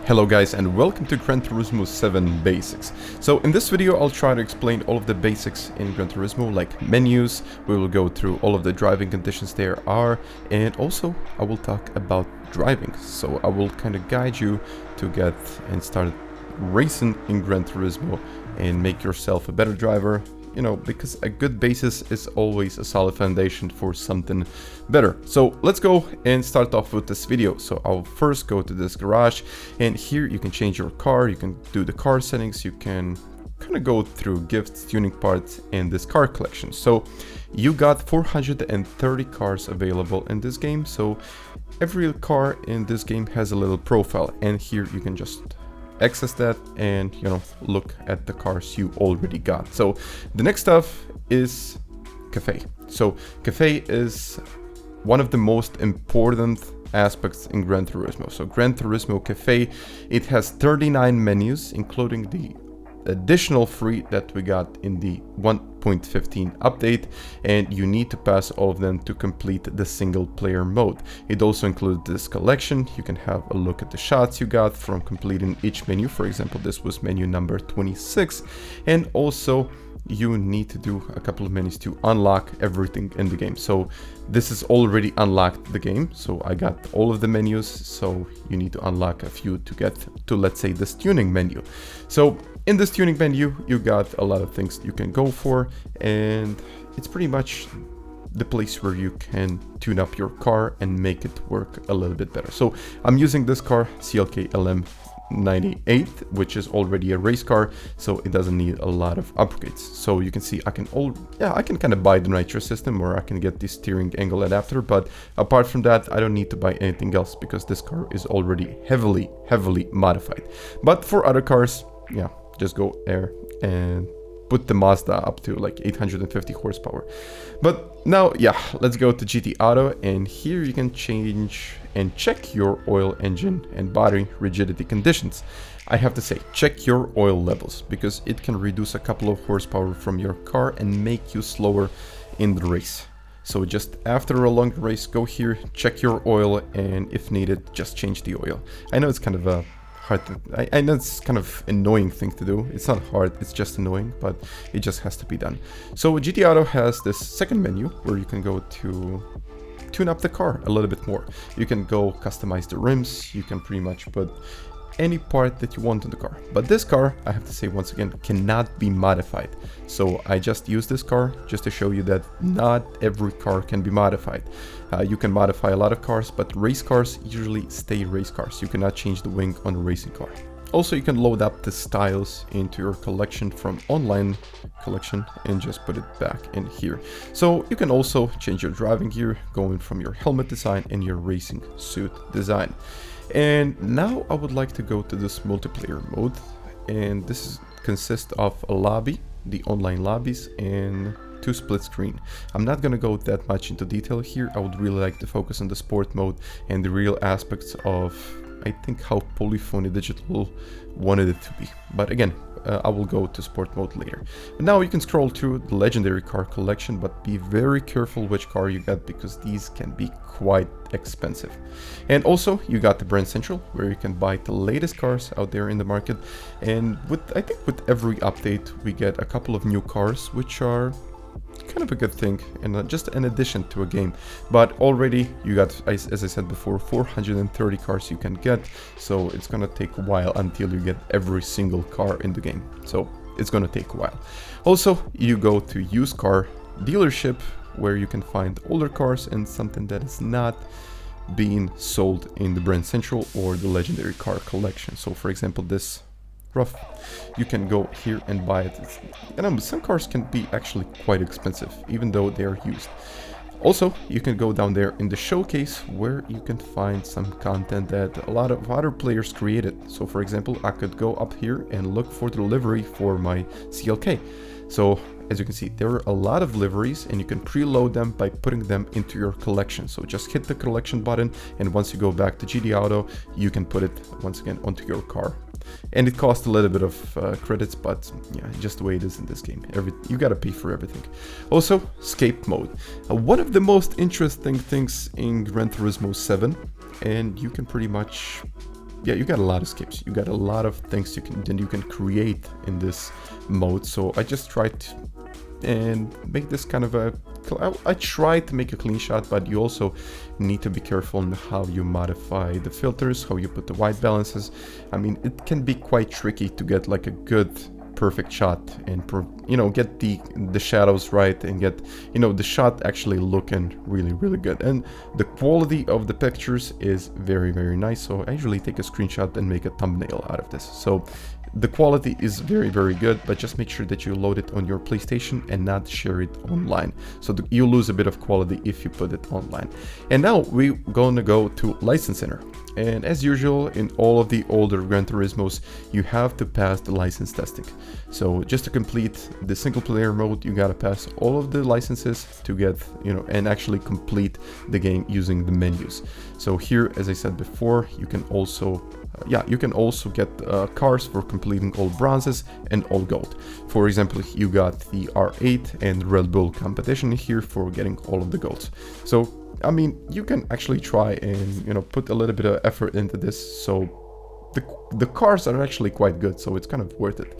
Hello guys and welcome to Gran Turismo 7 Basics. So in this video I'll try to explain all of the basics in Gran Turismo, like menus. We will go through all of the driving conditions there are, and also I will talk about driving. So I will kind of guide you to get and start racing in Gran Turismo and make yourself a better driver. You know, because a good basis is always a solid foundation for something better. So let's go and start off with this video. So I'll first go to this garage, and here you can change your car, you can do the car settings, you can kind of go through gifts, tuning parts, and this car collection. So you got 430 cars available in this game. So every car in this game has a little profile, and here you can just access that and, you know, look at the cars you already got. So the next stuff is cafe. So cafe is one of the most important aspects in Gran Turismo. So Gran Turismo Cafe, it has 39 menus, including the additional 3 that we got in the 1.15 update, and you need to pass all of them to complete the single player mode. It also includes this collection. You can have a look at the shots you got from completing each menu. For example, this was menu number 26, and also you need to do a couple of menus to unlock everything in the game. So this is already unlocked the game, so I got all of the menus, so you need to unlock a few to get to, let's say, this tuning menu. So in this tuning menu you got a lot of things you can go for, and it's pretty much the place where you can tune up your car and make it work a little bit better. So I'm using this car, CLK Elam 98, which is already a race car, so it doesn't need a lot of upgrades. So you can see I can kind of buy the nitro system, or I can get the steering angle adapter, but apart from that I don't need to buy anything else because this car is already heavily modified. But for other cars, yeah, just go air and put the Mazda up to like 850 horsepower. But now, yeah, let's go to GT Auto, and here you can change and check your oil, engine, and battery rigidity conditions. I have to say, check your oil levels, because it can reduce a couple of horsepower from your car and make you slower in the race. So just after a long race, go here, check your oil, and if needed, just change the oil. I know it's kind of a I know it's kind of annoying thing to do. It's not hard, it's just annoying, but it just has to be done. So GT Auto has this second menu where you can go to tune up the car a little bit more. You can go customize the rims, you can pretty much put any part that you want in the car. But this car, I have to say once again, cannot be modified. So I just use this car just to show you that not every car can be modified. You can modify a lot of cars, but race cars usually stay race cars. You cannot change the wing on a racing car. Also, you can load up the styles into your collection from online collection and just put it back in here. So you can also change your driving gear, going from your helmet design and your racing suit design. And now I would like to go to this multiplayer mode, and this consists of a lobby, the online lobbies, and 2 split screen. I'm not gonna go that much into detail here. I would really like to focus on the sport mode and the real aspects of, I think, how Polyphony Digital wanted it to be. But again, I will go to sport mode later. And now you can scroll through the legendary car collection, but be very careful which car you got, because these can be quite expensive. And also you got the brand central, where you can buy the latest cars out there in the market. And I think with every update we get a couple of new cars, which are kind of a good thing, and just an addition to a game. But already you got, as I said before, 430 cars you can get, so it's gonna take a while until you get every single car in the game. So it's gonna take a while. Also, you go to used car dealership, where you can find older cars and something that is not being sold in the brand central or the legendary car collection. So for example, this rough, you can go here and buy it. You know, some cars can be actually quite expensive even though they are used. Also, you can go down there in the showcase, where you can find some content that a lot of other players created. So for example, I could go up here and look for the livery for my CLK. So as you can see, there are a lot of liveries, and you can preload them by putting them into your collection. So just hit the collection button, and once you go back to GT Auto, you can put it once again onto your car. And it costs a little bit of credits, but yeah, just the way it is in this game. You gotta pay for everything. Also, Scape mode. One of the most interesting things in Gran Turismo 7, and you can pretty much yeah, you got a lot of skips. You got a lot of things you can create in this mode. So I just tried to and make this kind of a, I tried to make a clean shot, but you also need to be careful on how you modify the filters, how you put the white balances. I mean, it can be quite tricky to get like a good perfect shot and get the shadows right and get the shot actually looking really good. And the quality of the pictures is very nice, so I usually take a screenshot and make a thumbnail out of this. So the quality is very good, but just make sure that you load it on your PlayStation and not share it online. So you lose a bit of quality if you put it online. And now we're going to go to License Center. And as usual, in all of the older Gran Turismos, you have to pass the license testing. So just to complete the single player mode, you gotta pass all of the licenses to get, and actually complete the game using the menus. So here, as I said before, you can also get cars for completing all bronzes and all gold. For example, you got the R8 and Red Bull competition here for getting all of the golds. So I mean, you can actually try and put a little bit of effort into this. So the cars are actually quite good, so it's kind of worth it.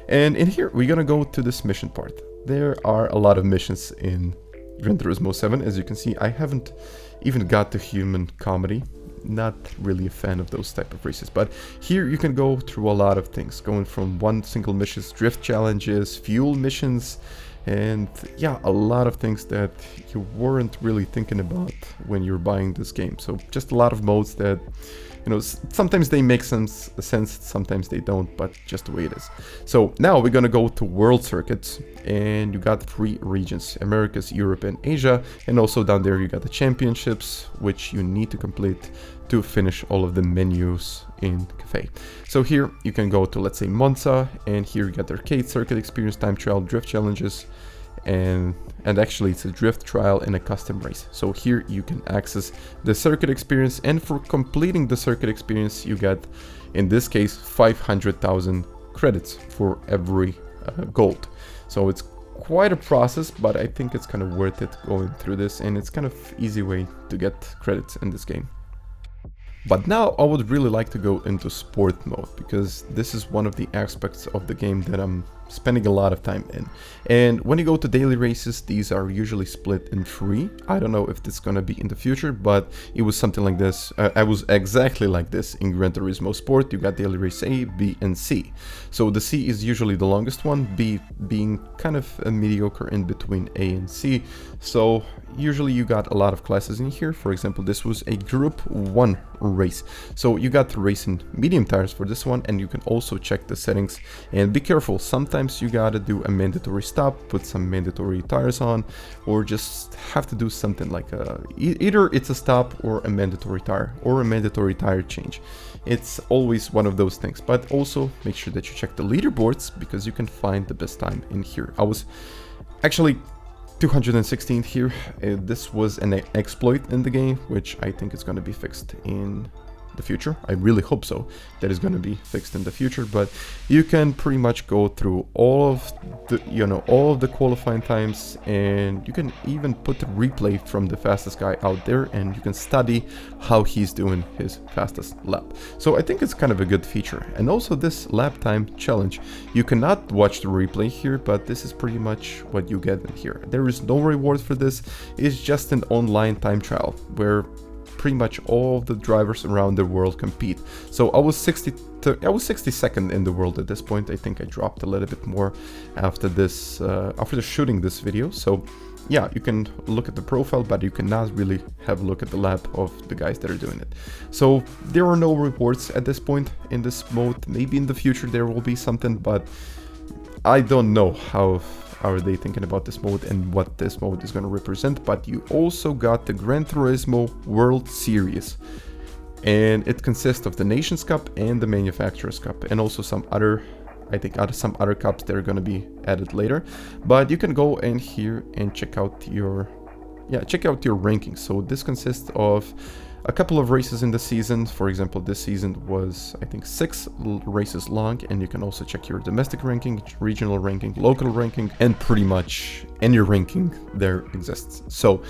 And in here, we're gonna go to this mission part. There are a lot of missions in Gran Turismo 7. As you can see, I haven't even got to human comedy. Not really a fan of those type of races, but here you can go through a lot of things, going from one single missions, drift challenges, fuel missions, and yeah, a lot of things that you weren't really thinking about when you're buying this game. So just a lot of modes that sometimes they make sense, sometimes they don't, but just the way it is. So now we're gonna go to world circuits, and you got 3 regions: Americas, Europe, and Asia. And also down there you got the championships, which you need to complete to finish all of the menus in Cafe. So here you can go to, let's say, Monza, and here you got the arcade circuit experience, time trial, drift challenges, and actually it's a drift trial and a custom race. So here you can access the circuit experience, and for completing the circuit experience you get, in this case, 500,000 credits for every gold. So it's quite a process, but I think it's kind of worth it going through this, and it's kind of easy way to get credits in this game. But now I would really like to go into sport mode, because this is one of the aspects of the game that I'm spending a lot of time in. And when you go to daily races, these are usually split in 3. I don't know if it's gonna be in the future, but it was something like this. I was exactly like this in Gran Turismo Sport. You got daily race A, B, and C. So the C is usually the longest one, B being kind of a mediocre in between A and C. So usually you got a lot of classes in here. For example, this was a Group 1 race. So you got to race in medium tires for this one, and you can also check the settings. And be careful, sometimes you gotta do a mandatory stop, put some mandatory tires on, or just have to do something like either it's a stop or a mandatory tire, or a mandatory tire change. It's always one of those things. But also make sure that you check the leaderboards, because you can find the best time in here. I was actually 216th here. This was an exploit in the game, which I think is going to be fixed in the future. I really hope so, that is going to be fixed in the future. But you can pretty much go through all of the qualifying times, and you can even put a replay from the fastest guy out there, and you can study how he's doing his fastest lap. So I think it's kind of a good feature. And also this lap time challenge, you cannot watch the replay here, but this is pretty much what you get in here. There is no reward for this. It's just an online time trial where pretty much all of the drivers around the world compete. So I was 62nd in the world at this point. I think I dropped a little bit more after this, after shooting this video. So yeah, you can look at the profile, but you cannot really have a look at the lap of the guys that are doing it. So there are no rewards at this point in this mode. Maybe in the future there will be something, but I don't know how are they thinking about this mode and what this mode is going to represent. But you also got the Gran Turismo World Series, and it consists of the Nations Cup and the Manufacturers Cup, and also some other, I think some other cups that are going to be added later. But you can go in here and check out your rankings. So this consists of a couple of races in the season. For example, this season was, I think, 6 races long, and you can also check your domestic ranking, regional ranking, local ranking, and pretty much any ranking there exists. So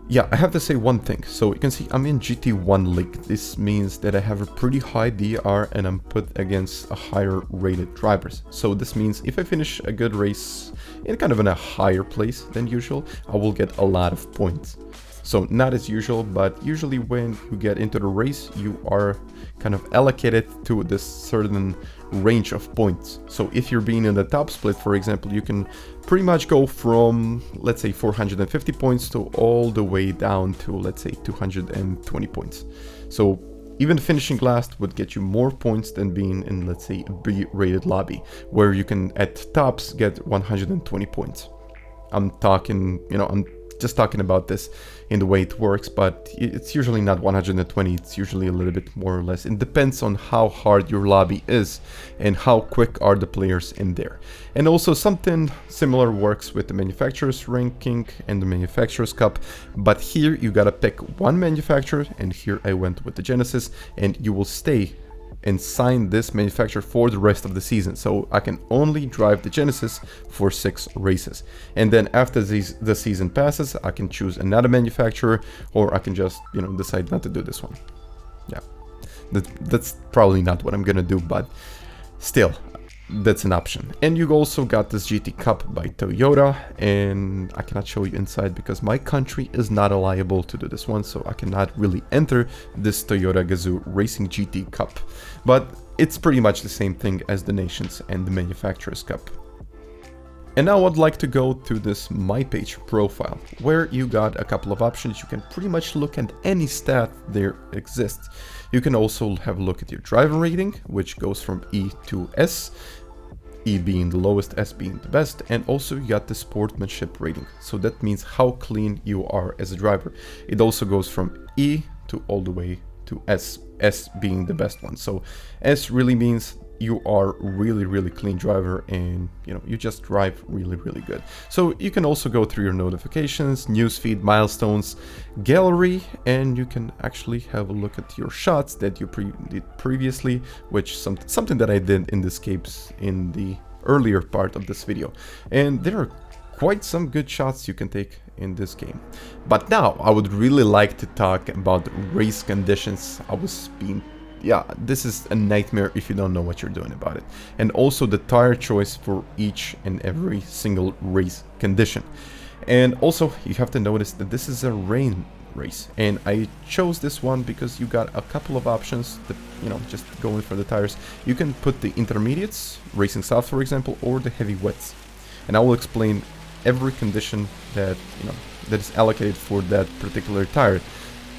Yeah, I have to say one thing. So you can see I'm in GT1 league. This means that I have a pretty high DR and I'm put against a higher rated drivers. So this means if I finish a good race in kind of in a higher place than usual, I will get a lot of points. So not as usual, but usually when you get into the race, you are kind of allocated to this certain range of points. So if you're being in the top split, for example, you can pretty much go from, let's say, 450 points to all the way down to, let's say, 220 points. So even finishing last would get you more points than being in, let's say, a B-rated lobby, where you can at tops get 120 points. I'm talking, I'm just talking about this in the way it works, but it's usually not 120, it's usually a little bit more or less. It depends on how hard your lobby is and how quick are the players in there. And also something similar works with the manufacturer's ranking and the manufacturer's cup, but here you gotta pick one manufacturer, and here I went with the Genesis, and you will stay and sign this manufacturer for the rest of the season. So I can only drive the Genesis for 6 races. And then after the season passes, I can choose another manufacturer, or I can just, decide not to do this one. Yeah, that's probably not what I'm gonna do, but still, that's an option. And you also got this GT Cup by Toyota, and I cannot show you inside because my country is not allowable to do this one, so I cannot really enter this Toyota Gazoo Racing GT Cup. But it's pretty much the same thing as the Nations and the Manufacturers Cup. And now I'd like to go to this My Page profile, where you got a couple of options. You can pretty much look at any stat there exists. You can also have a look at your driver rating, which goes from E to S, E being the lowest, S being the best, and also you got the sportsmanship rating. So that means how clean you are as a driver. It also goes from E to all the way to S, S being the best one. So S really means you are really clean driver, and you just drive really good. So you can also go through your notifications, newsfeed, milestones, gallery, and you can actually have a look at your shots that you did previously, which something that I did in the Scapes in the earlier part of this video. And there are quite some good shots you can take in this game. But now I would really like to talk about race conditions. This is a nightmare if you don't know what you're doing about it. And also the tire choice for each and every single race condition. And also you have to notice that this is a rain race, and I chose this one because you got a couple of options that, just going for the tires. You can put the intermediates, racing soft for example, or the heavy wets. And I will explain every condition that, that is allocated for that particular tire.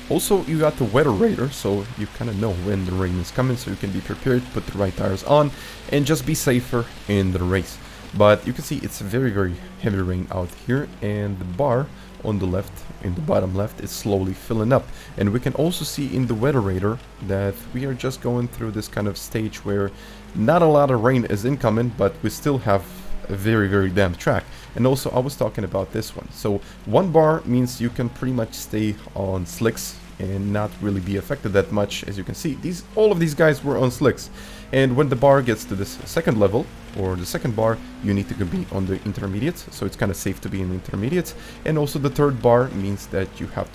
Also, you got the weather radar, so you kind of know when the rain is coming, so you can be prepared, put the right tires on, and just be safer in the race. But you can see it's very heavy rain out here, and the bar on the left, in the bottom left, is slowly filling up. And we can also see in the weather radar that we are just going through this kind of stage where not a lot of rain is incoming, but we still have a very damp track. And also I was talking about this one. So 1 bar means you can pretty much stay on slicks and not really be affected that much. As you can see, all of these guys were on slicks. And when the bar gets to this second level, or the second bar, you need to be on the intermediates, so it's kind of safe to be in the intermediates. And also the third bar means that you have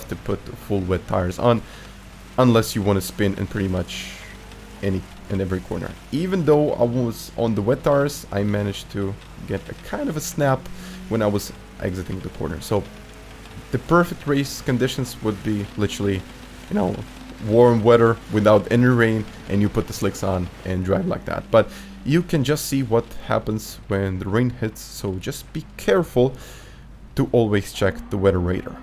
to put the full wet tires on, unless you want to spin in pretty much any and every corner. Even though I was on the wet tires, I managed to get a kind of a snap when I was exiting the corner. So the perfect race conditions would be literally, warm weather without any rain, and you put the slicks on and drive like that. But you can just see what happens when the rain hits, so just be careful to always check the weather radar.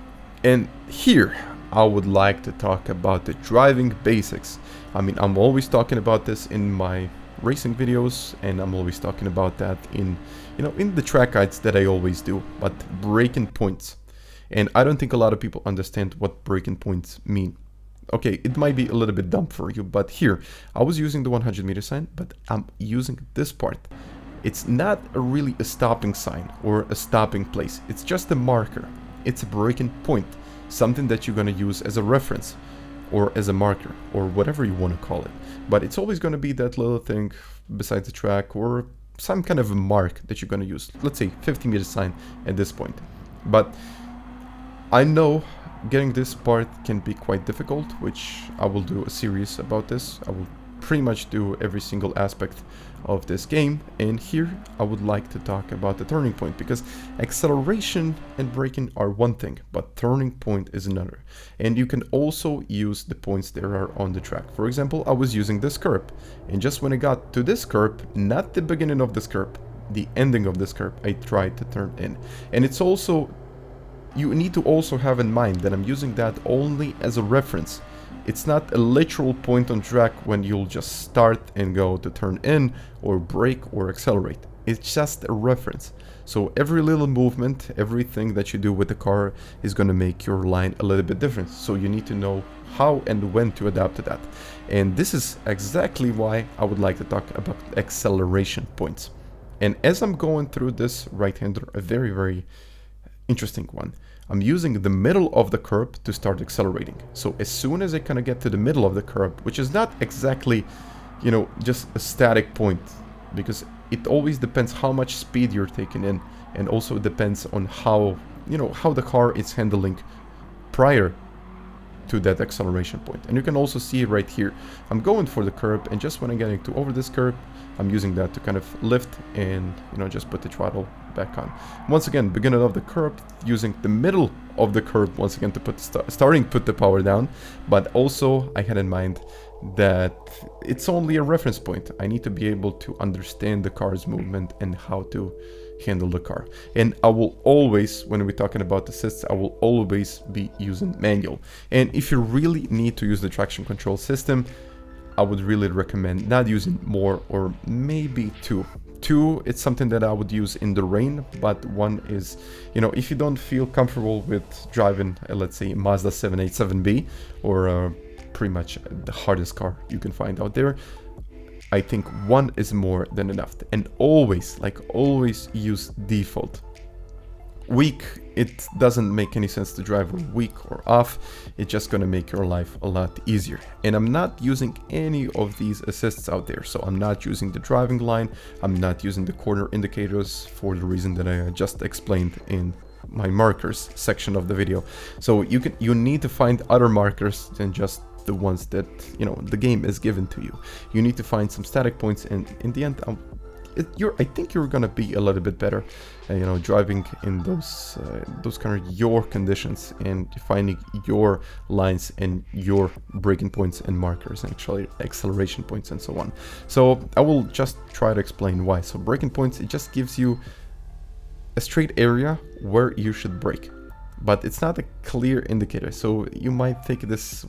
And here I would like to talk about the driving basics. I mean, I'm always talking about this in my racing videos, and I'm always talking about that in, in the track guides that I always do, but braking points. And I don't think a lot of people understand what braking points mean. Okay, it might be a little bit dumb for you, but here, I was using the 100 meter sign, but I'm using this part. It's not really a stopping sign or a stopping place. It's just a marker. It's a braking point, something that you're going to use as a reference or as a marker or whatever you want to call it. But it's always going to be that little thing beside the track or some kind of a mark that you're going to use. Let's say 50 meter sign at this point. But I know getting this part can be quite difficult, which I will do a series about this. I will pretty much do every single aspect of this game, and here I would like to talk about the turning point, because acceleration and braking are one thing, but turning point is another. And you can also use the points that are on the track. For example, I was using this curb, and just when I got to this curb, not the beginning of this curb, the ending of this curb, I tried to turn in. And it's also, you need to also have in mind that I'm using that only as a reference. It's not a literal point on track when you'll just start and go to turn in or brake or accelerate. It's just a reference. So every little movement, everything that you do with the car is going to make your line a little bit different. So you need to know how and when to adapt to that. And this is exactly why I would like to talk about acceleration points. And as I'm going through this right-hander, a very, very interesting one, I'm using the middle of the curb to start accelerating. So as soon as I kind of get to the middle of the curb, which is not exactly, you know, just a static point, because it always depends how much speed you're taking in, and also depends on how, you know, how the car is handling prior to that acceleration point. And you can also see right here, I'm going for the curb, and just when I'm getting to over this curb, I'm using that to kind of lift and, you know, just put the throttle back on. Once again, beginning of the curb, using the middle of the curb once again to put put the power down, but also I had in mind that it's only a reference point. I need to be able to understand the car's movement and how to handle the car. And I will always, when we're talking about assists, I will always be using manual. And if you really need to use the traction control system, I would really recommend not using more, or maybe two. It's something that I would use in the rain, but one is, you know, if you don't feel comfortable with driving, let's say, Mazda 787B, or pretty much the hardest car you can find out there, I think one is more than enough. And always, like always, use default. Weak, it doesn't make any sense to drive weak or off. It's just gonna make your life a lot easier. And I'm not using any of these assists out there. So I'm not using the driving line, I'm not using the corner indicators, for the reason that I just explained in my markers section of the video. So you need to find other markers than just the ones that, you know, the game is given to you. You need to find some static points, and in the end, I think you're gonna be a little bit better, you know, driving in those kind of your conditions, and finding your lines and your braking points and markers, and actually acceleration points and so on. So I will just try to explain why. So braking points, it just gives you a straight area where you should brake, but it's not a clear indicator. So you might take this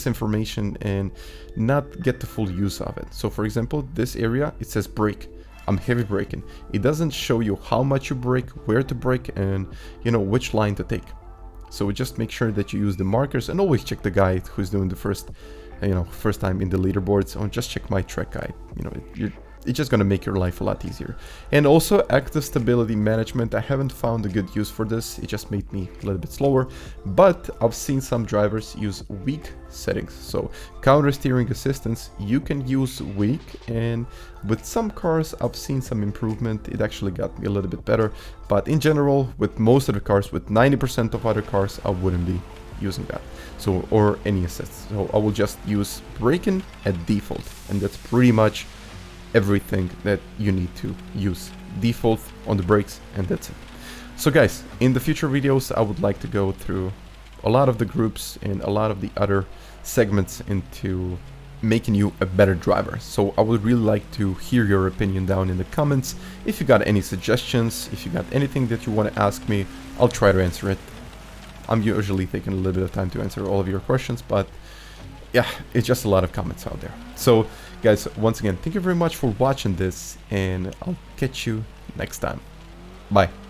information and not get the full use of it. So for example, this area, it says brake. I'm heavy braking. It doesn't show you how much you brake, where to brake, and, you know, which line to take. So just make sure that you use the markers, and always check the guy who's doing the first time in the leaderboards, or just check my track guide. You know, it's just gonna make your life a lot easier. And also active stability management. I haven't found a good use for this. It just made me a little bit slower, but I've seen some drivers use weak settings. So counter steering assistance, you can use weak, and with some cars I've seen some improvement. It actually got me a little bit better, but in general, with most of the cars, with 90% of other cars, I wouldn't be using that. So, or any assists. So I will just use braking at default, and that's pretty much everything that you need to use. Default on the brakes, and that's it. So guys, in the future videos, I would like to go through a lot of the groups and a lot of the other segments into making you a better driver. So I would really like to hear your opinion down in the comments. If you got any suggestions, if you got anything that you want to ask me, I'll try to answer it. I'm usually taking a little bit of time to answer all of your questions, but yeah, it's just a lot of comments out there. So guys, once again, thank you very much for watching this, and I'll catch you next time. Bye.